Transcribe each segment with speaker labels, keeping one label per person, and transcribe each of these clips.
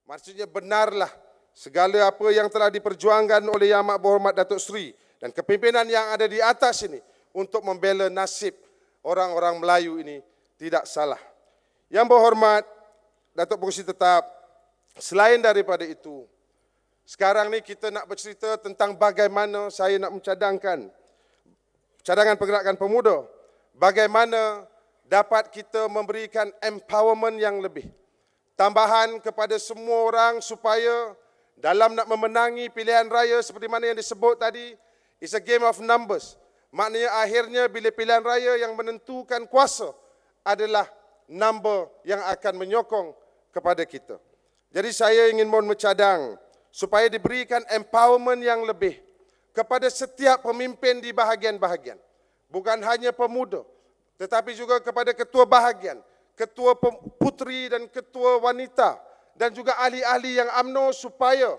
Speaker 1: Maksudnya benarlah segala apa yang telah diperjuangkan oleh Yang Amat Berhormat Datuk Seri dan kepimpinan yang ada di atas ini untuk membela nasib orang-orang Melayu ini tidak salah. Yang Berhormat Datuk Pengerusi Tetap, selain daripada itu, sekarang ni kita nak bercerita tentang bagaimana saya nak mencadangkan cadangan pergerakan pemuda, bagaimana dapat kita memberikan empowerment yang lebih, tambahan kepada semua orang supaya dalam nak memenangi pilihan raya seperti mana yang disebut tadi, it's a game of numbers. Maknanya akhirnya bila pilihan raya yang menentukan kuasa adalah number yang akan menyokong kepada kita. Jadi saya ingin mohon mencadang supaya diberikan empowerment yang lebih kepada setiap pemimpin di bahagian-bahagian. Bukan hanya pemuda, tetapi juga kepada ketua bahagian, ketua puteri dan ketua wanita dan juga ahli-ahli yang UMNO supaya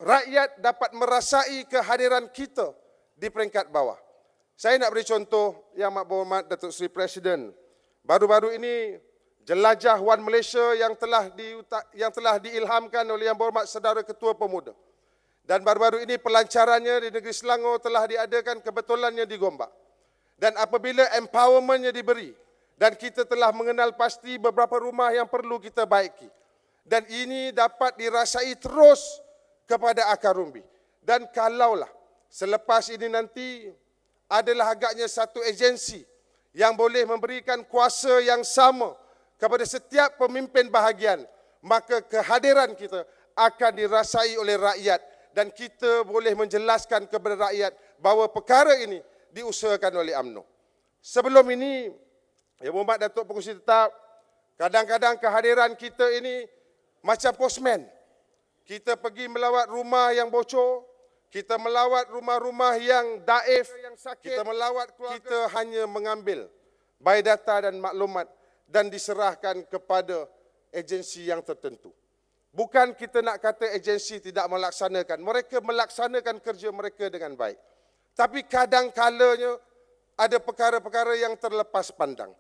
Speaker 1: rakyat dapat merasai kehadiran kita di peringkat bawah. Saya nak beri contoh Yang Amat Berhormat Datuk Seri Presiden. Baru-baru ini jelajah One Malaysia yang telah diilhamkan oleh Yang Berhormat Saudara Ketua Pemuda. Dan baru-baru ini pelancarannya di negeri Selangor telah diadakan, kebetulannya di Gombak. Dan apabila empowermentnya diberi, dan kita telah mengenal pasti beberapa rumah yang perlu kita baiki. Dan ini dapat dirasai terus kepada akar umbi. Dan kalaulah selepas ini nanti adalah agaknya satu agensi yang boleh memberikan kuasa yang sama kepada setiap pemimpin bahagian, maka kehadiran kita akan dirasai oleh rakyat dan kita boleh menjelaskan kepada rakyat bahawa perkara ini diusahakan oleh UMNO. Sebelum ini, Yang Berhormat Datuk Pengerusi Tetap, kadang-kadang kehadiran kita ini macam postman. Kita pergi melawat rumah yang bocor, kita melawat rumah-rumah yang daif, yang sakit, kita melawat keluarga. Kita hanya mengambil biodata dan maklumat dan diserahkan kepada agensi yang tertentu. Bukan kita nak kata agensi tidak melaksanakan. Mereka melaksanakan kerja mereka dengan baik. Tapi kadang-kalanya ada perkara-perkara yang terlepas pandang.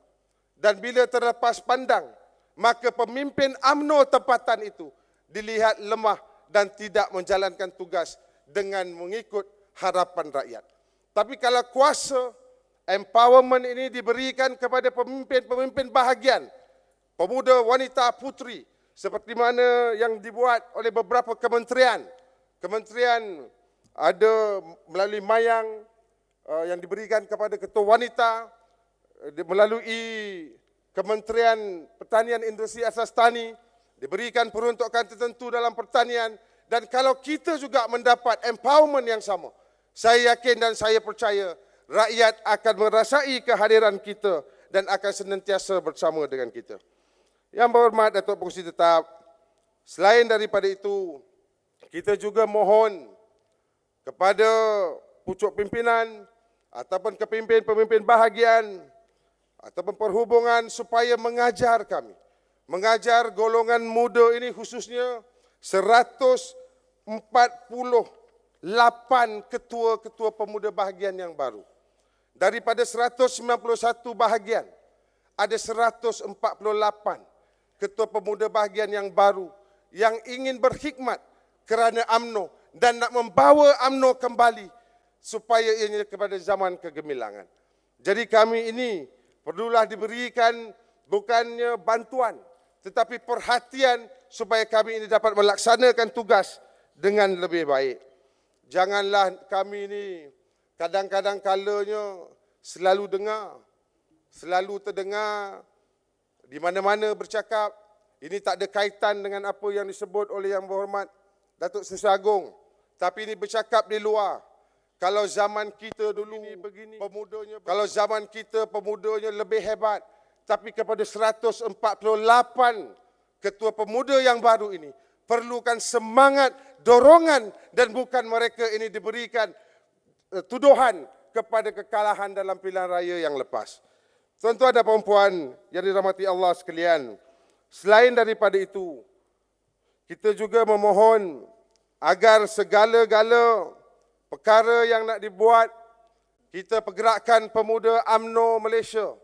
Speaker 1: Dan bila terlepas pandang, maka pemimpin UMNO tempatan itu dilihat lemah dan tidak menjalankan tugas dengan mengikut harapan rakyat. Tapi kalau kuasa empowerment ini diberikan kepada pemimpin-pemimpin bahagian, pemuda, wanita, puteri, seperti mana yang dibuat oleh beberapa kementerian. Kementerian ada melalui mayang yang diberikan kepada ketua wanita, melalui Kementerian Pertanian Industri Asas Tani, diberikan peruntukan tertentu dalam pertanian. Dan kalau kita juga mendapat empowerment yang sama, saya yakin dan saya percaya rakyat akan merasai kehadiran kita dan akan senantiasa bersama dengan kita. Yang Berhormat Datuk Pengerusi Tetap, selain daripada itu, kita juga mohon kepada pucuk pimpinan ataupun kepimpinan-pemimpin bahagian ataupun perhubungan supaya mengajar kami, mengajar golongan muda ini khususnya 148 ketua-ketua pemuda bahagian yang baru. Daripada 191 bahagian, ada 148 ketua pemuda bahagian yang baru yang ingin berkhidmat kerana UMNO dan nak membawa UMNO kembali supaya ianya kepada zaman kegemilangan. Jadi kami ini perlulah diberikan bukannya bantuan tetapi perhatian supaya kami ini dapat melaksanakan tugas dengan lebih baik. Janganlah kami ini kadang-kadang kalanya selalu terdengar di mana-mana bercakap, ini tak ada kaitan dengan apa yang disebut oleh Yang Berhormat Datuk Seri Agong, tapi ini bercakap di luar. Kalau zaman kita dulu begini, pemudanya, kalau zaman kita pemudanya lebih hebat, tapi kepada 148 ketua pemuda yang baru ini perlukan semangat, dorongan dan bukan mereka ini diberikan tuduhan kepada kekalahan dalam pilihan raya yang lepas. Tuan-tuan dan puan-puan yang dirahmati Allah sekalian, selain daripada itu, kita juga memohon agar segala-gala perkara yang nak dibuat, kita pergerakan pemuda UMNO Malaysia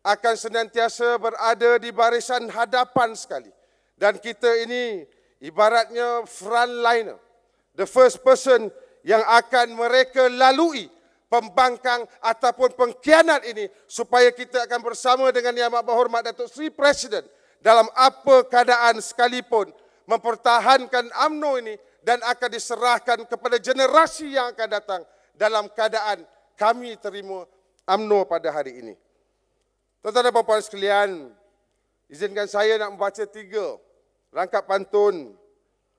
Speaker 1: akan senantiasa berada di barisan hadapan sekali Dan kita ini ibaratnya frontliner, the first person yang akan mereka lalui pembangkang ataupun pengkhianat ini, supaya kita akan bersama dengan Yang Amat Berhormat Datuk Seri Presiden dalam apa keadaan sekalipun mempertahankan UMNO ini dan akan diserahkan kepada generasi yang akan datang dalam keadaan kami terima UMNO pada hari ini. Tuan-tuan dan puan-puan sekalian, izinkan saya nak membaca 3 rangkap pantun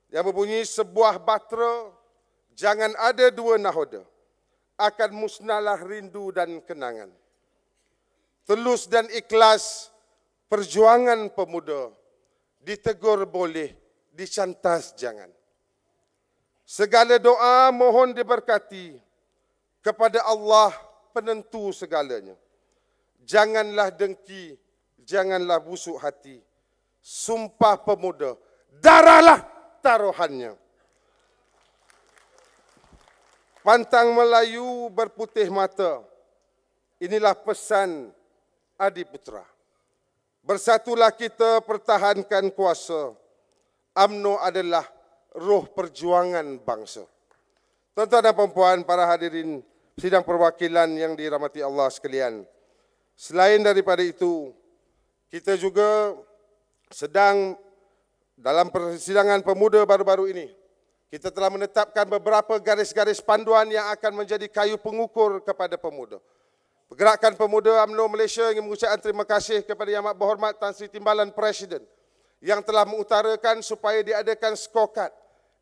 Speaker 1: yang berbunyi, sebuah bahtera, jangan ada 2 nahoda, akan musnahlah rindu dan kenangan. Tulus dan ikhlas perjuangan pemuda, ditegur boleh, dicantas jangan. Segala doa mohon diberkati kepada Allah penentu segalanya. Janganlah dengki, janganlah busuk hati. Sumpah pemuda, darahlah taruhannya. Pantang Melayu berputih mata, inilah pesan Adiputra. Bersatulah kita pertahankan kuasa. UMNO adalah roh perjuangan bangsa. Tuan-tuan dan puan-puan, para hadirin sidang perwakilan yang dirahmati Allah sekalian. Selain daripada itu, kita juga sedang dalam persidangan pemuda baru-baru ini, kita telah menetapkan beberapa garis-garis panduan yang akan menjadi kayu pengukur kepada pemuda. Pergerakan Pemuda UMNO Malaysia ingin mengucapkan terima kasih kepada Yang Amat Berhormat Tan Sri Timbalan Presiden yang telah mengutarakan supaya diadakan scorecard,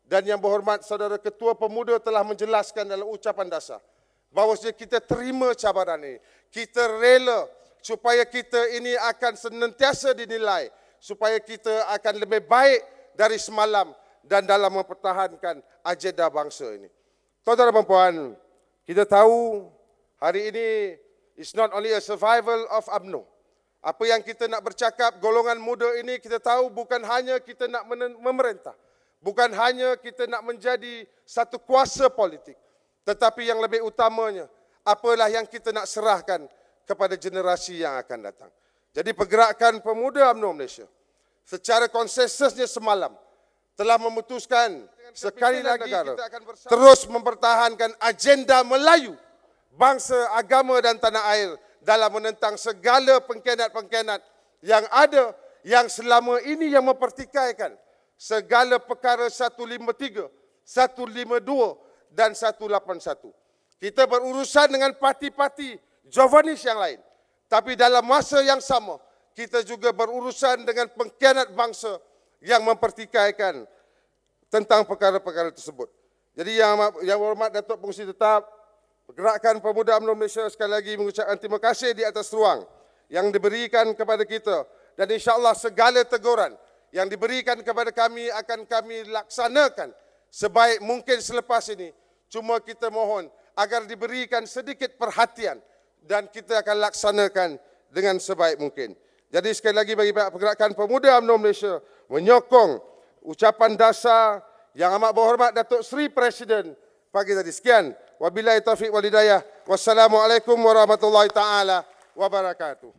Speaker 1: dan Yang Berhormat Saudara Ketua Pemuda telah menjelaskan dalam ucapan dasar bahawa kita terima cabaran ini. Kita rela supaya kita ini akan senantiasa dinilai, supaya kita akan lebih baik dari semalam dan dalam mempertahankan agenda bangsa ini. Tuan-tuan dan puan, kita tahu hari ini it's not only a survival of UMNO. Apa yang kita nak bercakap, golongan muda ini kita tahu bukan hanya kita nak memerintah, bukan hanya kita nak menjadi satu kuasa politik, tetapi yang lebih utamanya, apalah yang kita nak serahkan kepada generasi yang akan datang. Jadi pergerakan Pemuda UMNO Malaysia secara konsensusnya semalam telah memutuskan sekali lagi kita akan terus mempertahankan agenda Melayu, bangsa, agama dan tanah air dalam menentang segala pengkhianat-pengkhianat yang ada, yang selama ini yang mempertikaikan segala perkara 153, 152 dan 181. Kita berurusan dengan parti-parti Jovanis yang lain, tapi dalam masa yang sama kita juga berurusan dengan pengkhianat bangsa yang mempertikaikan tentang perkara-perkara tersebut. Jadi Yang Berhormat Datuk Pengerusi Tetap Pergerakan Pemuda UMNO Malaysia sekali lagi mengucapkan terima kasih di atas ruang yang diberikan kepada kita, dan insya-Allah segala teguran yang diberikan kepada kami akan kami laksanakan sebaik mungkin selepas ini. Cuma kita mohon agar diberikan sedikit perhatian dan kita akan laksanakan dengan sebaik mungkin. Jadi sekali lagi bagi Pergerakan Pemuda UMNO Malaysia menyokong ucapan dasar Yang Amat Berhormat Datuk Seri Presiden pagi tadi. Sekian. Wabillahi taufiq wal hidayah. Wassalamualaikum warahmatullahi taala wabarakatuh.